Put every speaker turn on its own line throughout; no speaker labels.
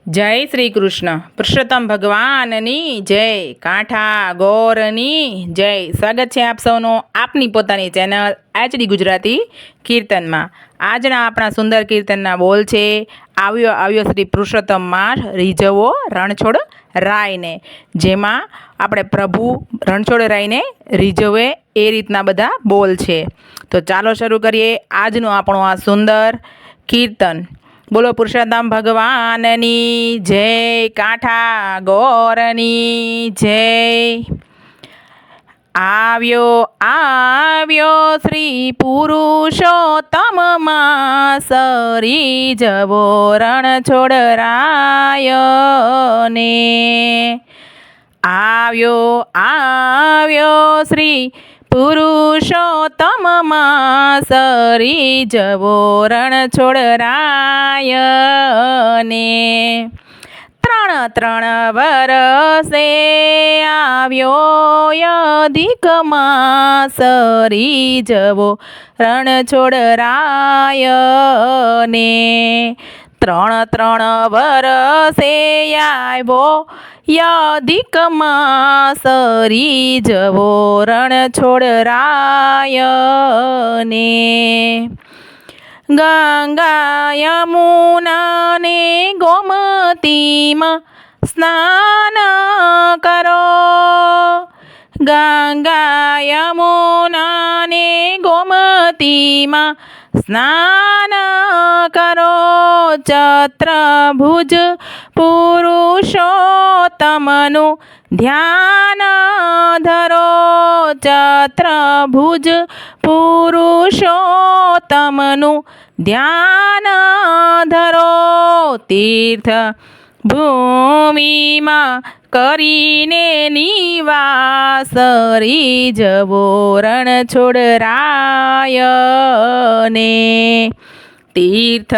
જય શ્રી કૃષ્ણ. પુરુષોત્તમ ભગવાનની જય. કાંઠા ગોરની જય. સ્વાગત છે આપ સૌનું આપની પોતાની ચેનલ એચડી ગુજરાતી કીર્તનમાં. આજના આપણા સુંદર કીર્તનના બોલ છે, આવ્યો આવ્યો શ્રી પુરુષોત્તમ માસ રીઝવો રણછોડ રાયને. જેમાં આપણે પ્રભુ રણછોડ રાયને રીઝવે એ રીતના બધા બોલ છે. તો ચાલો શરૂ કરીએ આજનું આપણું આ સુંદર કીર્તન. બોલો પુરુષોત્તમ ભગવાનની જય. કાંઠા ગોરની જય. આવ્યો આવ્યો શ્રી પુરુષોત્તમ માસ રીઝવો રણછોડ રાયને. આવ્યો આવ્યો શ્રી પુરુષોત્તમ માસ રીઝવો રણછોડ રાયને. ત્રણ વરસે આવ્યો અધિક માસ રીઝવો રણછોડ રાયને. ત્રણ વરસે આવ્યો અધિક માસ રીઝવો રણછોડ રાયને. ગંગા યમુના ને ગોમતીમાં સ્નાન કરો. ગંગા યમુના ને ગોમતીમાં સ્નાન કરો. ચતુર્ભુજ પુરુષોત્તમનું ધ્યાન ધરો. ચતુર્ભુજ પુરુષોત્તમનું ધ્યાન ધરો. તીર્થ ભૂમિમાં કરીને નિવાસ રીઝવો રણછોડ રાયને. તીર્થ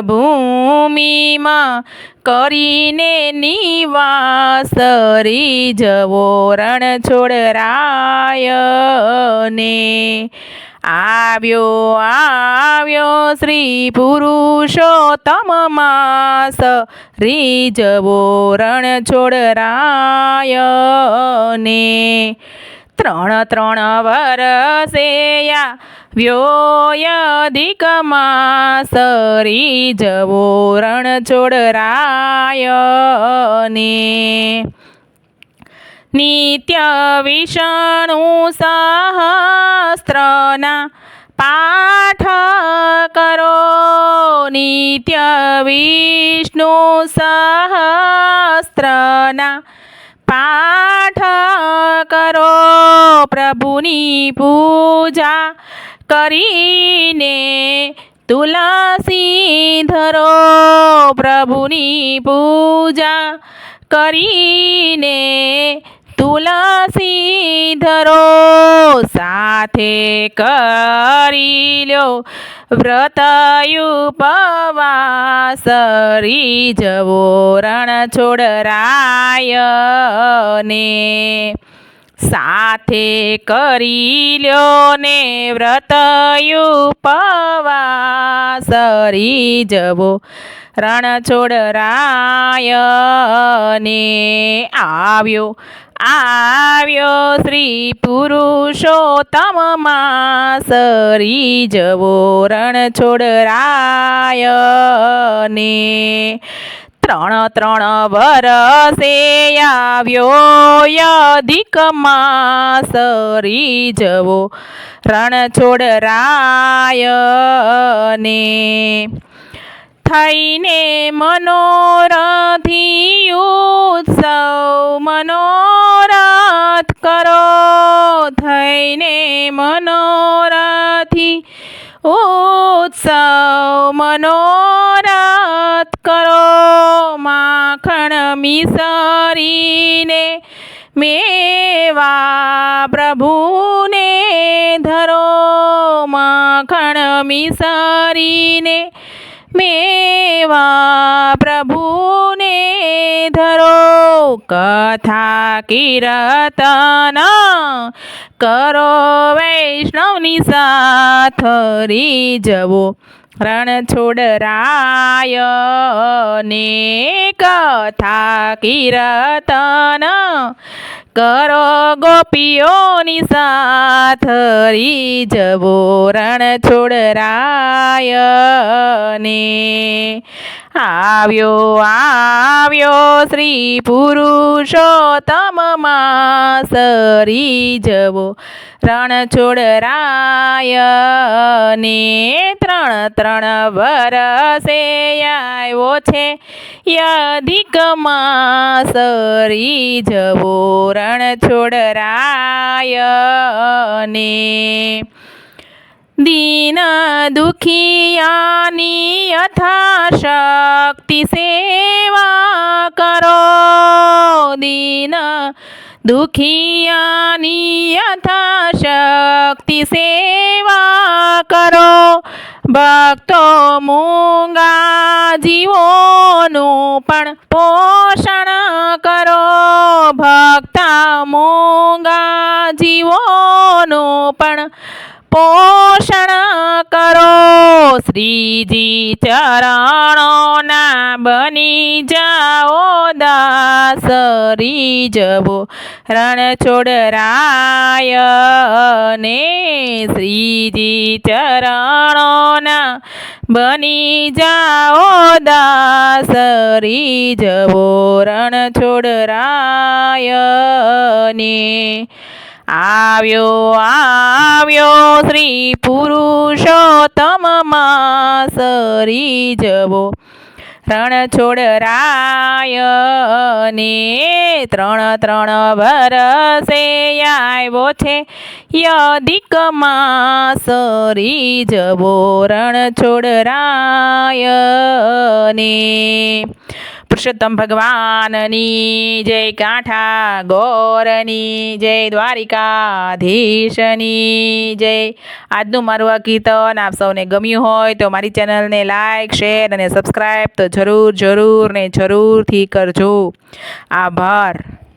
ભૂમિમાં કરીને નિવાસ રીઝવો રણછોડ રાયને. આવ્યો આવ્યો શ્રી પુરુષોત્તમ માસ રીઝવો રણછોડ રાયને. ત્રણ વરસે આવ્યો અધિક માસ રીઝવો રણછોડ રાયને. નિત્ય વિષ્ણુ સહસ્ત્રના પાઠ કરો. નિત્ય વિષ્ણુ સહસ્ત્રના પાઠ કરો. પ્રભુની પૂજા કરીને તુલસી ધરો. પ્રભુની પૂજા કરીને તુલસી ધરો. સાથે કરી લ્યો વ્રત ઉપવાસ રીઝવો રણછોડ રાયને. સાથે કરી લ્યો ને વ્રત ઉપવાસ રીઝવો રણછોડ રાયને. આવ્યો આવ્યો શ્રી પુરુષોત્તમ માસ રીઝવો રણછોડ રાયને. ત્રણ વરસે આવ્યો અધિક માસ રીઝવો રણછોડ રાયને. થઈને મનોરથી ઉત્સવ મનોરથ કરો. થઈને મનોરથી ઉત્સવ મનોરથ કરો. માખણ મિસરીને મેવા પ્રભુને ધરો. માખણ મિસરીને મેવા પ્રભુને ધરો. કથા કીર્તન કરો વૈષ્ણવની સાથ રીઝવો રણછોડરાય ને કથા કીર્તન કરો ગોપીઓની સાથ રીઝવો રણછોડરાય ને આવ્યો શ્રી પુરુષોત્તમ માસ રીઝવો રણછોડરાય ને ત્રણ વરસે આવ્યો છે અધિક માસ રીઝવો રણછોડરાય ને દીન દુખિયાની યથાશક્તિ સેવા કરો દીન દુખિયાની યથાશક્તિ સેવા કરો ભક્તો મૂંગા જીવોનું પણ પોષણ કરો ભક્તા મૂંગા જીવોનું પણ પોષણ કરો શ્રીજી ચરણોના બની જાઓ દાસ રીઝવો રણછોડરાય ને શ્રીજી ચરણોના બની જાઓ દાસ રીઝવો રણછોડરાય ને આવ્યો શ્રી પુરુષોત્તમ માસ રીઝવો રણછોડરાય ને ત્રણ વરસે આવ્યો છે અધિક માસ રીઝવો રણછોડરાય ને પુરુષોત્તમ ભગવાનની જય કાંઠા ગોરની જય દ્વારિકાધીશની જય આજનું મારું આ કીર્તન આપ સૌને ગમ્યું હોય તો મારી ચેનલને લાઈક શેર અને સબસ્ક્રાઈબ તો જરૂરથી કરજો. આભાર.